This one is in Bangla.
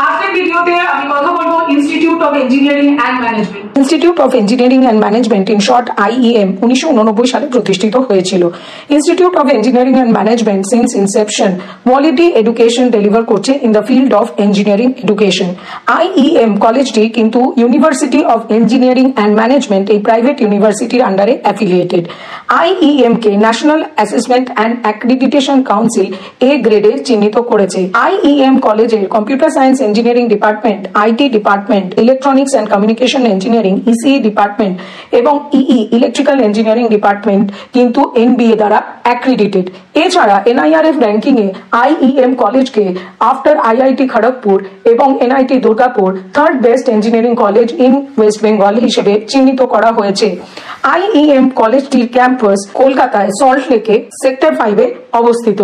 আজকের ভিডিওতে আমি কথা বলবো institute of engineering and management. Institute of engineering and management in short IEM 1989 সালে প্রতিষ্ঠিত হয়েছিল। Institute of engineering and management since inception quality education deliver করছে in the field of engineering education. IEM কলেজটি কিন্তু university of engineering and management এই প্রাইভেট ইউনিভার্সিটির আন্ডারে অ্যাফিলিয়েটেড। IEM কে national assessment and accreditation council A গ্রেডে চিহ্নিত করেছে। IEM কলেজের computer science engineering department, IT department, electronics and communication engineering ECE department এবং EE ইলেকট্রিক্যাল ইঞ্জিনিয়ারিং ডিপার্টমেন্ট কিন্তু NBA দ্বারা অ্যাক্রিডিটেড। এছাড়া NIRF র্যাঙ্কিং এ IEM কলেজকে আফটার IIT খড়গপুর এবং NIT Durgapur third best engineering college in West Bengal হিসেবে চিহ্নিত করা হয়েছে। IEM কলেজটির ক্যাম্পাস কলকাতায় সল্ট লেকে সেক্টর 5 এ অবস্থিত।